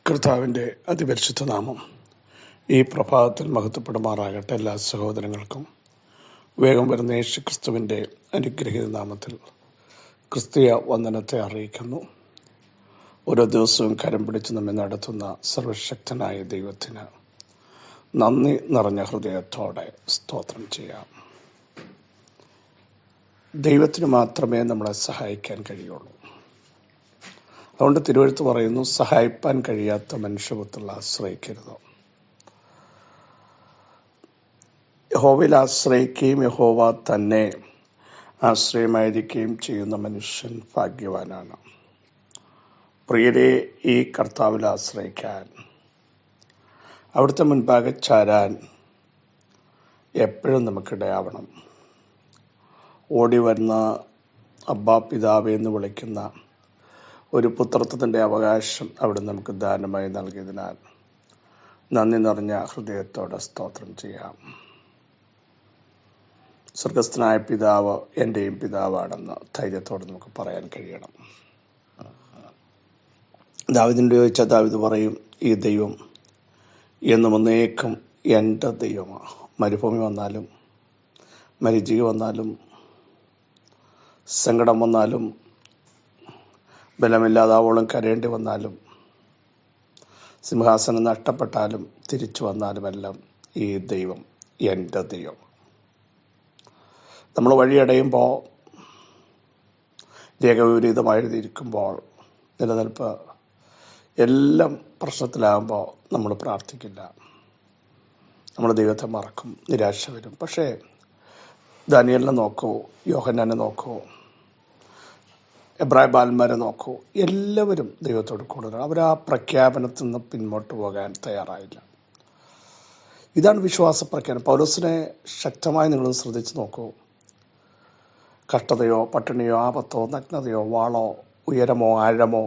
കർത്താവിൻ്റെ അതിപരിശുദ്ധ നാമം ഈ പ്രഭാതത്തിൽ മഹത്വപ്പെടുമാറാകട്ടെ. എല്ലാ സഹോദരങ്ങൾക്കും വേഗം വരുന്ന യേശു ക്രിസ്തുവിൻ്റെ അനുഗ്രഹീത നാമത്തിൽ ക്രിസ്തീയ വന്ദനത്തെ അറിയിക്കുന്നു. ഓരോ ദിവസവും കരം പിടിച്ച് നമ്മെ നടത്തുന്ന സർവശക്തനായ ദൈവത്തിന് നന്ദി നിറഞ്ഞ ഹൃദയത്തോടെ സ്തോത്രം ചെയ്യാം. ദൈവത്തിന് മാത്രമേ നമ്മളെ സഹായിക്കാൻ കഴിയുള്ളൂ. അതുകൊണ്ട് തിരുവെഴുത്ത് പറയുന്നു, സഹായിപ്പാൻ കഴിയാത്ത മനുഷ്യപുത്രൽ ആശ്രയിക്കരുത്. യഹോവയിൽ ആശ്രയിക്കുകയും യഹോവ തന്നെ ആശ്രയമായിരിക്കുകയും ചെയ്യുന്ന മനുഷ്യൻ ഭാഗ്യവാനാണ്. പ്രിയരെ, ഈ കർത്താവിൽ ആശ്രയിക്കാൻ, അവിടുത്തെ മുൻപാകെ ചാരാൻ എപ്പോഴും നമുക്കിടയാവണം. ഓടി വരുന്ന അബ്ബാ പിതാവേ എന്ന് വിളിക്കുന്ന ഒരു പുത്രത്വത്തിൻ്റെ അവകാശം അവിടെ നമുക്ക് ദാനമായി നൽകിയതിനാൽ നന്ദി നിറഞ്ഞ ഹൃദയത്തോടെ സ്തോത്രം ചെയ്യാം. സ്വർഗസ്ഥനായ പിതാവ് എൻ്റെയും പിതാവാണെന്ന് ധൈര്യത്തോടെ നമുക്ക് പറയാൻ കഴിയണം. ദാവീദിനോട് ചോദിച്ചാൽ ദാവീദ് പറയും, ഈ ദൈവം എന്നും എന്നേക്കും എൻ്റെ ദൈവമാണ്. മരുഭൂമി വന്നാലും, മരിജീവി വന്നാലും, സങ്കടം വന്നാലും, ബലമില്ലാതാവോളം കരയേണ്ടി വന്നാലും, സിംഹാസനം നഷ്ടപ്പെട്ടാലും, തിരിച്ചു വന്നാലുമെല്ലാം ഈ ദൈവം എൻ്റെ ദൈവം. നമ്മൾ വഴിയടയുമ്പോൾ, രേഖവിപരീതമായിരിക്കുമ്പോൾ, നിലനിൽപ്പ് എല്ലാം പ്രശ്നത്തിലാകുമ്പോൾ നമ്മൾ പ്രാർത്ഥിക്കില്ല. നമ്മൾ ദൈവത്തെ മറക്കും, നിരാശ വരും. പക്ഷേ ദാനിയേലിനെ നോക്കൂ, യോഹന്നാനെ നോക്കൂ, എബ്രായ ബാലന്മാരെ നോക്കൂ, എല്ലാവരും ദൈവത്തോട് കൂടുതലാണ്. അവർ ആ പ്രഖ്യാപനത്തിൽ നിന്ന് പിന്നോട്ട് പോകാൻ തയ്യാറായില്ല. ഇതാണ് വിശ്വാസ പ്രഖ്യാപനം. പൗലോസിനെ ശക്തമായി നിങ്ങൾ ശ്രദ്ധിച്ച് നോക്കൂ. കഷ്ടതയോ പട്ടിണിയോ ആപത്തോ നഗ്നതയോ വാളോ ഉയരമോ ആഴമോ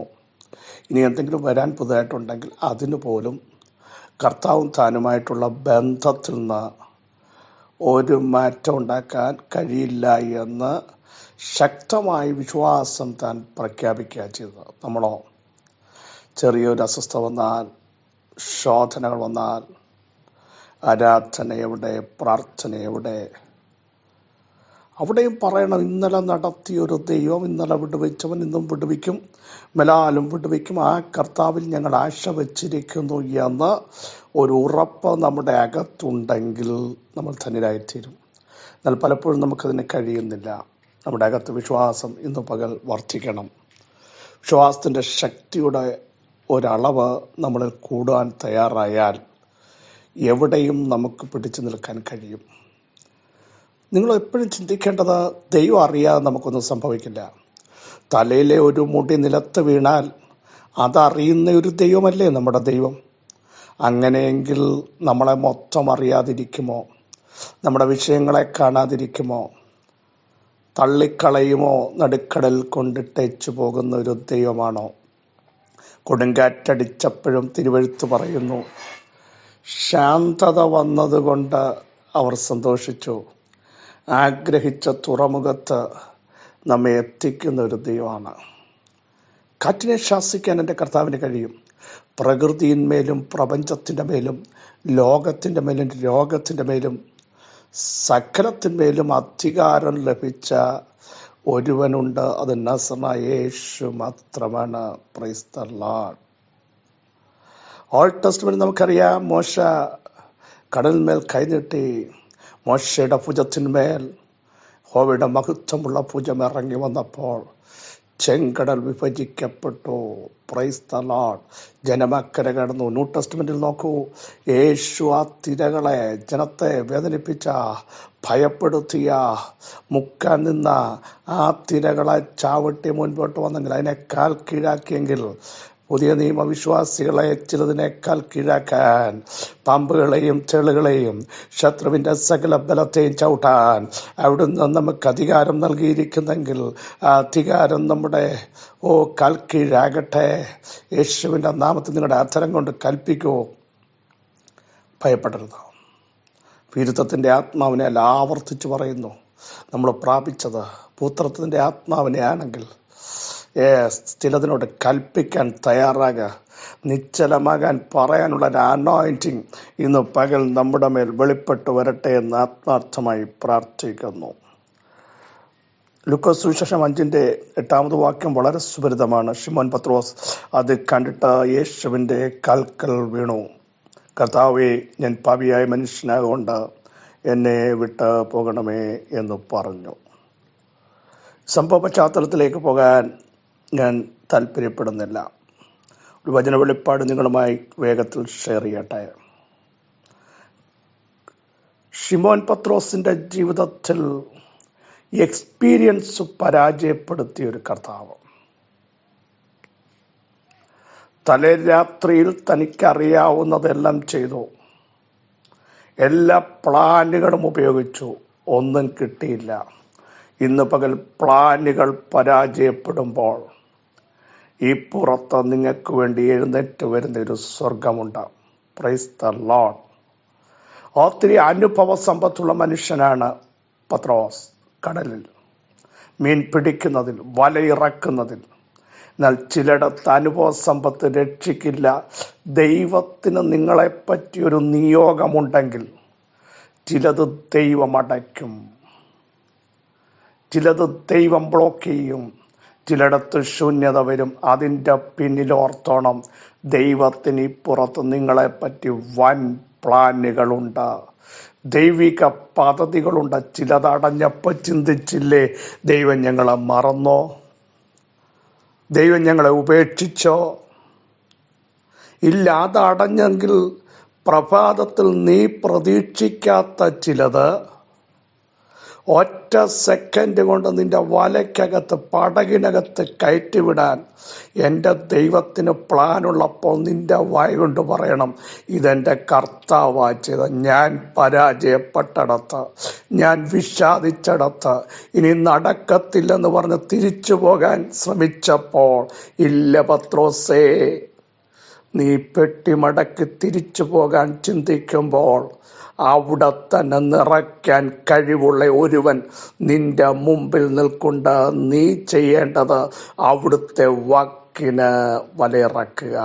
ഇനി എന്തെങ്കിലും വരാൻ പുതുതായിട്ടുണ്ടെങ്കിൽ അതിനു പോലും കർത്താവും താനുമായിട്ടുള്ള ബന്ധത്തിൽ നിന്ന് ഒരു മാറ്റം ഉണ്ടാക്കാൻ കഴിയില്ല എന്ന് ശക്തമായ വിശ്വാസം താൻ പ്രഖ്യാപിക്കുക ചെയ്തത്. നമ്മളോ ചെറിയൊരു അസ്വസ്ഥത വന്നാൽ, ശോധനകൾ വന്നാൽ, ആരാധന എവിടെ, പ്രാർത്ഥന എവിടെ, അവിടെയും പറയണം, ഇന്നലെ നടത്തിയൊരു ദൈവം, ഇന്നലെ വിടുവിച്ചവൻ ഇന്നും വിടുവിക്കും, മെലാലും വിടുവിക്കും, ആ കർത്താവിൽ ഞങ്ങൾ ആശ വച്ചിരിക്കുന്നു എന്ന് ഒരു ഉറപ്പ് നമ്മുടെ അകത്തുണ്ടെങ്കിൽ നമ്മൾ ധന്യരായിത്തീരും. എന്നാൽ പലപ്പോഴും നമുക്കതിന് കഴിയുന്നില്ല. നമ്മുടെ അകത്ത് വിശ്വാസം ഇന്ന് പകൽ വർദ്ധിക്കണം. വിശ്വാസത്തിൻ്റെ ശക്തിയുടെ ഒരളവ് നമ്മളിൽ കൂടാൻ തയ്യാറായാൽ എവിടെയും നമുക്ക് പിടിച്ചു നിൽക്കാൻ കഴിയും. നിങ്ങൾ എപ്പോഴും ചിന്തിക്കേണ്ടത്, ദൈവം അറിയാതെ നമുക്കൊന്നും സംഭവിക്കില്ല. തലയിലെ ഒരു മുടി നിലത്ത് വീണാൽ അതറിയുന്ന ഒരു ദൈവമല്ലേ നമ്മുടെ ദൈവം? അങ്ങനെയെങ്കിൽ നമ്മളെ മൊത്തം അറിയാതിരിക്കുമോ? നമ്മുടെ വിഷയങ്ങളെ കാണാതിരിക്കുമോ? തള്ളിക്കളയുമോ? നടുക്കടൽ കൊണ്ടിട്ടേച്ചു പോകുന്ന ഒരു ദൈവമാണോ? കൊടുങ്കാറ്റടിച്ചപ്പോഴും തിരുവെഴുത്ത് പറയുന്നു, ശാന്തത വന്നതുകൊണ്ട് അവർ സന്തോഷിച്ചു. ആഗ്രഹിച്ച തുറമുഖത്ത് നമ്മെ എത്തിക്കുന്ന ഒരു ദൈവമാണ്. കാറ്റിനെ ശാസിക്കാൻ എൻ്റെ കർത്താവിന് കഴിയും. പ്രകൃതിയിന്മേലും പ്രപഞ്ചത്തിൻ്റെ മേലും ലോകത്തിൻ്റെ മേലും രോഗത്തിൻ്റെ മേലും സകലത്തിന്മേലും അധികാരം ലഭിച്ച ഒരുവനുണ്ട്. അത് നസറേനായ യേശു മാത്രമാണ്. Price the Lord. Old testament നമുക്കറിയാം, മോശ കടലിന്മേൽ കൈനീട്ടി, മോശയുടെ ഭുജത്തിന്മേൽ യഹോവയുടെ മഹത്വമുള്ള ഭുജം ഇറങ്ങി വന്നപ്പോൾ ചെങ്കടൽ വിഭജിക്കപ്പെട്ടു. Praise the Lord. ജനമക്കര കടന്നു. ന്യൂ ടെസ്റ്റ്മെന്റിൽ നോക്കൂ, യേശു ആ തിരകളെ, ജനത്തെ വേദനിപ്പിച്ച, ഭയപ്പെടുത്തിയ, മുക്കാൻ നിന്ന ആ തിരകളെ ചാവട്ടി മുൻപോട്ട് വന്നെങ്കിൽ, അതിനേക്കാൾ കീഴാക്കിയെങ്കിൽ, പുതിയ നിയമവിശ്വാസികളെ ചിലതിനേക്കാൾ കീഴാക്കാൻ, പാമ്പുകളെയും ചെളുകളെയും ശത്രുവിൻ്റെ സകല ബലത്തെയും ചവിട്ടാൻ അവിടുന്ന് നമുക്ക് അധികാരം നൽകിയിരിക്കുന്നെങ്കിൽ ആ അധികാരം നമ്മുടെ കാൽ കീഴാകട്ടെ. യേശുവിൻ്റെ നാമത്തിൽ നിങ്ങളുടെ അധരം കൊണ്ട് കൽപ്പിക്കൂ, ഭയപ്പെടരുത്. വീരത്വത്തിൻ്റെ ആത്മാവിനെ അല്ല, ആവർത്തിച്ച് പറയുന്നു, നമ്മൾ പ്രാപിച്ചത് പുത്രത്വത്തിൻ്റെ ആത്മാവിനെ ആണെങ്കിൽ ചിലതിനോട് കൽപ്പിക്കാൻ തയ്യാറാകുക. നിശ്ചലമാകാൻ പറയാനുള്ള ഒരു അനോയിന്റിങ് ഇന്ന് പകൽ നമ്മുടെ മേൽ വെളിപ്പെട്ട് വരട്ടെ എന്ന് ആത്മാർത്ഥമായി പ്രാർത്ഥിക്കുന്നു. ലൂക്കോസ് സുവിശേഷം 5:8 വാക്യം വളരെ സുപരിതമാണ്. ശിമോൻ പത്രോസ് അത് കണ്ടിട്ട് യേശുവിൻ്റെ കാൽക്കൽ വീണു. കർത്താവേ, ഞാൻ പാപിയായ മനുഷ്യനാകൊണ്ട് എന്നെ വിട്ട് പോകണമേ എന്ന് പറഞ്ഞു. സംഭവ പശ്ചാത്തലത്തിലേക്ക് പോകാൻ ഞാൻ താല്പര്യപ്പെടുന്നില്ല. ഒരു വചന വെളിപ്പാട് നിങ്ങളുമായി വേഗത്തിൽ ഷെയർ ചെയ്യട്ടെ. ശിമോൻ പത്രോസിൻ്റെ ജീവിതത്തിൽ എക്സ്പീരിയൻസ് പരാജയപ്പെടുത്തിയ ഒരു കർത്താവ്. തലേരാത്രിയിൽ തനിക്കറിയാവുന്നതെല്ലാം ചെയ്തു. എല്ലാ പ്ലാനുകളും ഉപയോഗിച്ചു. ഒന്നും കിട്ടിയില്ല. ഇന്ന് പകൽ പ്ലാനുകൾ പരാജയപ്പെടുമ്പോൾ ഈ പുറത്ത് നിങ്ങൾക്ക് വേണ്ടി എഴുന്നേറ്റ് വരുന്ന ഒരു സ്വർഗമുണ്ട്. Praise the Lord. ഒത്തിരി അനുഭവ സമ്പത്തുള്ള മനുഷ്യനാണ് പത്രോസ്. കടലിൽ മീൻ പിടിക്കുന്നതിൽ, വലയിറക്കുന്നതിൽ. എന്നാൽ ചിലയിടത്ത് അനുഭവ സമ്പത്ത് രക്ഷിക്കില്ല. ദൈവത്തിന് നിങ്ങളെപ്പറ്റി ഒരു നിയോഗമുണ്ടെങ്കിൽ ചിലത് ദൈവം അടയ്ക്കും, ചിലത് ദൈവം ബ്ലോക്ക് ചെയ്യും, ചിലയിടത്ത് ശൂന്യത വരും. അതിൻ്റെ പിന്നിലോർത്തോണം, ദൈവത്തിന് ഇപ്പുറത്ത് നിങ്ങളെപ്പറ്റി വൻ പ്ലാനുകളുണ്ട്, ദൈവിക പദ്ധതികളുണ്ട്. ചിലതടഞ്ഞപ്പോൾ ചിന്തിച്ചില്ലേ, ദൈവം ഞങ്ങളെ മറന്നോ, ദൈവം ഞങ്ങളെ ഉപേക്ഷിച്ചോ? ഇല്ല, അതടഞ്ഞെങ്കിൽ പ്രഭാതത്തിൽ നീ പ്രതീക്ഷിക്കാത്ത ചിലത് ഒറ്റ സെക്കൻഡ് കൊണ്ട് നിന്റെ വലയ്ക്കകത്ത്, പടകിനകത്ത് കയറ്റിവിടാൻ എൻ്റെ ദൈവത്തിന് പ്ലാനുള്ളപ്പോൾ നിന്റെ വായ കൊണ്ട് പറയണം, ഇതെൻ്റെ കർത്താവാ ചെയ്ത. ഞാൻ പരാജയപ്പെട്ടിടത്ത്, ഞാൻ വിഷാദിച്ചിടത്ത്, ഇനി നടക്കത്തില്ലെന്ന് പറഞ്ഞ് തിരിച്ചു പോകാൻ ശ്രമിച്ചപ്പോൾ, ഇല്ല പത്രോസേ, നീ പെട്ടിമടക്കി തിരിച്ചു പോകാൻ ചിന്തിക്കുമ്പോൾ അവിടെ തന്നെ നിറയ്ക്കാൻ കഴിവുള്ള ഒരുവൻ നിന്റെ മുമ്പിൽ നിൽക്കുണ്ട. നീ ചെയ്യേണ്ടത് അവിടുത്തെ വാക്കിന് വലയിറക്കുക,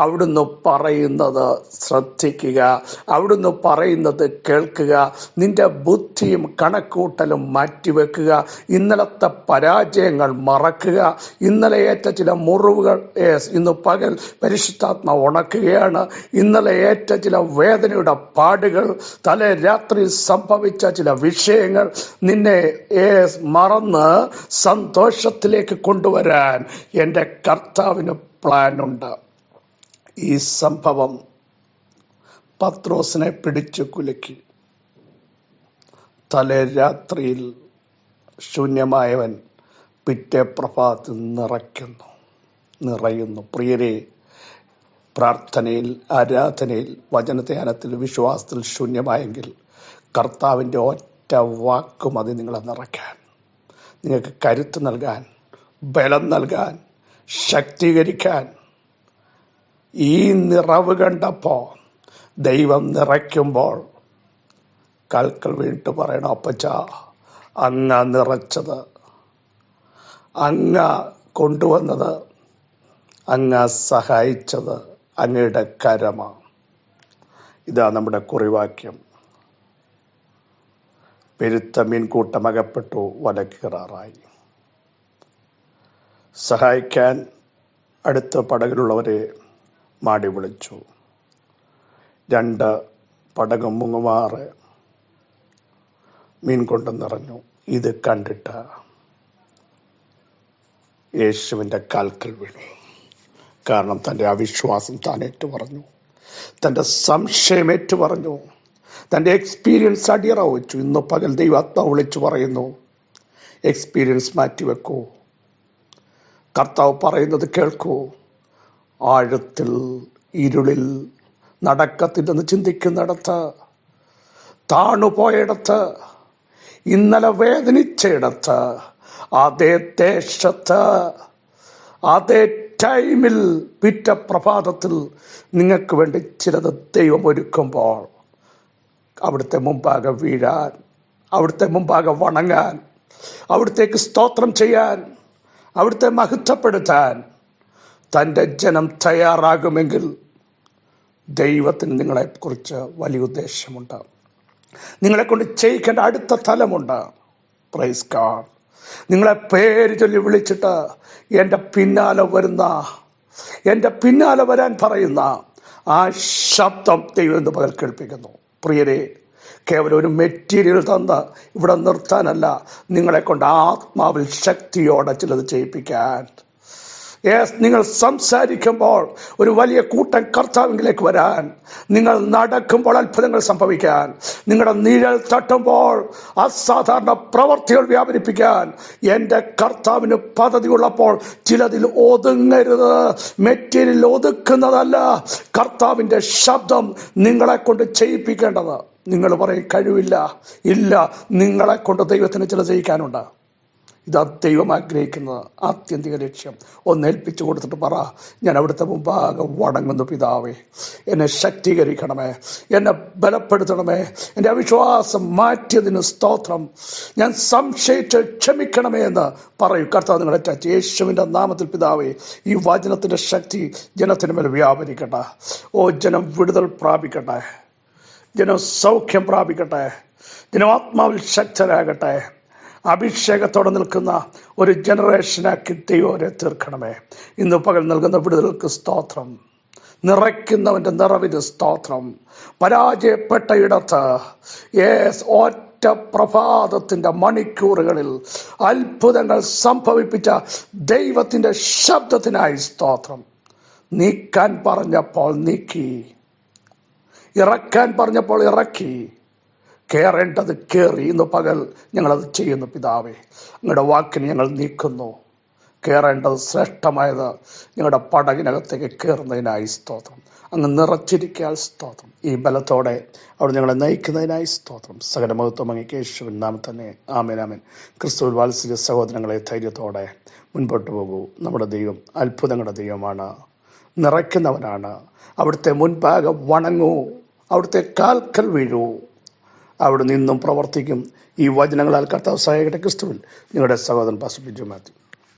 അവിടുന്ന് പറയുന്നത് ശ്രദ്ധിക്കുക, അവിടുന്ന് പറയുന്നത് കേൾക്കുക. നിന്റെ ബുദ്ധിയും കണക്കൂട്ടലും മാറ്റിവെക്കുക. ഇന്നലത്തെ പരാജയങ്ങൾ മറക്കുക. ഇന്നലെ ഏറ്റ ചില മുറിവുകൾ ഇന്ന് പകൽ പരിശുദ്ധാത്മാവ് ഉണക്കുകയാണ്. ഇന്നലെ ഏറ്റ ചില വേദനയുടെ പാടുകൾ, തലേ രാത്രി സംഭവിച്ച ചില വിഷയങ്ങൾ നിന്നെ മറന്ന് സന്തോഷത്തിലേക്ക് കൊണ്ടുവരാൻ എൻ്റെ കർത്താവിന് പ്ലാനുണ്ട്. ഈ സംഭവം പത്രോസിനെ പിടിച്ചു കുലുക്കി. തലേ രാത്രിയിൽ ശൂന്യമായവൻ പിറ്റേ പ്രഭാതത്തിൽ നിറയുന്നു. പ്രിയരെ, പ്രാർത്ഥനയിൽ, ആരാധനയിൽ, വചനധ്യാനത്തിൽ, വിശ്വാസത്തിൽ ശൂന്യമായെങ്കിൽ കർത്താവിൻ്റെ ഒറ്റ വാക്കും അത് നിങ്ങളെ നിറയ്ക്കാൻ, നിങ്ങൾക്ക് കരുത്ത് നൽകാൻ, ബലം നൽകാൻ, ശക്തീകരിക്കാൻ. ഈ നിറവ് കണ്ടപ്പോൾ, ദൈവം നിറയ്ക്കുമ്പോൾ കാൽക്കൽ വീണിട്ട് പറയണം, അപ്പച്ചാ, അങ്ങ നിറച്ചത്, അങ്ങ കൊണ്ടുവന്നത്, അങ്ങ സഹായിച്ചത് അങ്ങയുടെ കരമാണ്. ഇതാ നമ്മുടെ കുറിവാക്യം. പെരുത്ത മീൻകൂട്ടം അകപ്പെട്ടു, വലക്കീറാറായി. സഹായിക്കാൻ അടുത്ത പടകിലുള്ളവരെ മാടി വിളിച്ചു. 2 പടകും മുങ്ങുമാറ് മീൻ കൊണ്ട് നിറഞ്ഞു. ഇത് കണ്ടിട്ട് യേശുവിൻ്റെ കാൽക്കൽ വീണു. കാരണം തൻ്റെ അവിശ്വാസം താൻ ഏറ്റുപറഞ്ഞു, തൻ്റെ സംശയം ഏറ്റുപറഞ്ഞു, തൻ്റെ എക്സ്പീരിയൻസ് അടിയറ വെച്ചു. ഇന്ന് പകൽ ദൈവാത്മാവ് വിളിച്ചു പറയുന്നു, എക്സ്പീരിയൻസ് മാറ്റിവെക്കൂ, കർത്താവ് പറയുന്നത് കേൾക്കൂ. ആഴത്തിൽ, ഇരുളിൽ, നടക്കത്തില്ലെന്ന് ചിന്തിക്കുന്നിടത്ത്, താണുപോയിടത്ത്, ഇന്നലെ വേദനിച്ചയിടത്ത്, അതേ ദേശത്ത്, അതേ ടൈമിൽ, പിറ്റ പ്രഭാതത്തിൽ നിങ്ങൾക്ക് വേണ്ടി ചിലത് ദൈവം ഒരുക്കുമ്പോൾ അവിടുത്തെ മുമ്പാകെ വീഴാൻ, അവിടുത്തെ മുമ്പാകെ വണങ്ങാൻ, അവിടുത്തേക്ക് സ്തോത്രം ചെയ്യാൻ, അവിടുത്തെ മഹത്വപ്പെടുത്താൻ തൻ്റെ ജനം തയ്യാറാകുമെങ്കിൽ ദൈവത്തിന് നിങ്ങളെക്കുറിച്ച് വലിയ ഉദ്ദേശമുണ്ട്. നിങ്ങളെക്കൊണ്ട് ചെയ്യിക്കേണ്ട അടുത്ത തലമുണ്ട്. Praise God. നിങ്ങളെ പേര് ചൊല്ലി വിളിച്ചിട്ട് എൻ്റെ പിന്നാലെ വരാൻ പറയുന്ന ആ ശബ്ദം ദൈവം എന്ന് പകൽ കേൾപ്പിക്കുന്നു. പ്രിയരെ, കേവലം ഒരു മെറ്റീരിയൽ തന്ന് ഇവിടെ നിർത്താനല്ല, നിങ്ങളെ കൊണ്ട് ആത്മാവിൽ ശക്തിയോടെ ചിലത് ചെയ്യിപ്പിക്കാൻ. നിങ്ങൾ സംസാരിക്കുമ്പോൾ ഒരു വലിയ കൂട്ടം കർത്താവിലേക്ക് വരാൻ, നിങ്ങൾ നടക്കുമ്പോൾ അത്ഭുതങ്ങൾ സംഭവിക്കാൻ, നിങ്ങളുടെ നിഴൽ തട്ടുമ്പോൾ അസാധാരണ പ്രവർത്തികൾ വ്യാപരിപ്പിക്കാൻ എൻ്റെ കർത്താവിന് പദ്ധതി ഉള്ളപ്പോൾ ചിലതിൽ ഒതുങ്ങരുത്. മെറ്റീരിയൽ ഒതുക്കുന്നതല്ല കർത്താവിൻ്റെ ശബ്ദം നിങ്ങളെ കൊണ്ട് ചെയ്യിപ്പിക്കേണ്ടത്. നിങ്ങൾ പറയും കഴിവില്ല. ഇല്ല, നിങ്ങളെ കൊണ്ട് ദൈവത്തിന് ചില ചെയ്യിക്കാനുണ്ട്. ഇതാ ദൈവം ആഗ്രഹിക്കുന്നത് ആത്യന്തിക ലക്ഷ്യം. ഒന്നേൽപ്പിച്ചു കൊടുത്തിട്ട് പറ, ഞാൻ അവിടുത്തെ മുമ്പാകെ വണങ്ങുന്നു പിതാവേ, എന്നെ ശക്തീകരിക്കണമേ, എന്നെ ബലപ്പെടുത്തണമേ, എൻ്റെ അവിശ്വാസം മാറ്റിയതിന് സ്തോത്രം, ഞാൻ സംശയിച്ച് ക്ഷമിക്കണമേ എന്ന് പറയൂ. കർത്താവ് നിങ്ങളെ ടച്ച് യേശുവിൻ്റെ നാമത്തിൽ പിതാവേ, ഈ വചനത്തിൻ്റെ ശക്തി ജനത്തിന് മേൽ വ്യാപരിക്കട്ടെ. ജനം വിടുതൽ പ്രാപിക്കട്ടെ, ജനം സൗഖ്യം പ്രാപിക്കട്ടെ, ജനം ആത്മാവിൽ ശക്തരാകട്ടെ. അഭിഷേകത്തോടെ നിൽക്കുന്ന ഒരു ജനറേഷനാക്കി ദൈവരെ തീർക്കണമേ. ഇന്ന് പകൽ നൽകുന്ന വിടുതലുകൾക്ക് സ്തോത്രം, നിറയ്ക്കുന്നവൻ്റെ നിറവിന് സ്തോത്രം. പരാജയപ്പെട്ട ഇടത്ത് ഒറ്റ പ്രഭാതത്തിൻ്റെ മണിക്കൂറുകളിൽ അത്ഭുതങ്ങൾ സംഭവിപ്പിച്ച ദൈവത്തിൻ്റെ ശബ്ദത്തിനായി സ്തോത്രം. നീക്കാൻ പറഞ്ഞപ്പോൾ നീക്കി, ഇറക്കാൻ പറഞ്ഞപ്പോൾ ഇറക്കി, കയറേണ്ടത് കയറി. ഇന്ന് പകൽ ഞങ്ങളത് ചെയ്യുന്നു പിതാവേ. നിങ്ങളുടെ വാക്കിന് ഞങ്ങൾ നീക്കുന്നു. കയറേണ്ടത് ശ്രേഷ്ഠമായത് ഞങ്ങളുടെ പടകിനകത്തേക്ക് കയറുന്നതിനായി സ്തോത്രം. അങ്ങ് നിറച്ചിരിക്കാൻ സ്തോത്രം. ഈ ബലത്തോടെ അവിടെ ഞങ്ങളെ നയിക്കുന്നതിനായി സ്തോത്രം. സകല മഹത്വം അങ്ങേക്ക് യേശുവിൻ നാമത്തിൽ തന്നെ. ആമേൻ, ആമേൻ. ക്രിസ്തുവിൽ വാത്സല്യ സഹോദരങ്ങളെ, ധൈര്യത്തോടെ മുൻപോട്ട് പോകൂ. നമ്മുടെ ദൈവം അത്ഭുതങ്ങളുടെ ദൈവമാണ്, നിറയ്ക്കുന്നവനാണ്. അവിടുത്തെ മുൻപാകെ വണങ്ങൂ, അവിടുത്തെ കാൽക്കൽ വീഴൂ, അവിടെ നിന്നും പ്രവർത്തിക്കും. ഈ വചനങ്ങളാൽ കർത്താവ് സഹായിക്കട്ടെ. ക്രിസ്തുവിൽ നിങ്ങളുടെ സഹോദരൻ പാസ്റ്റർ ബിജു മാത്യു.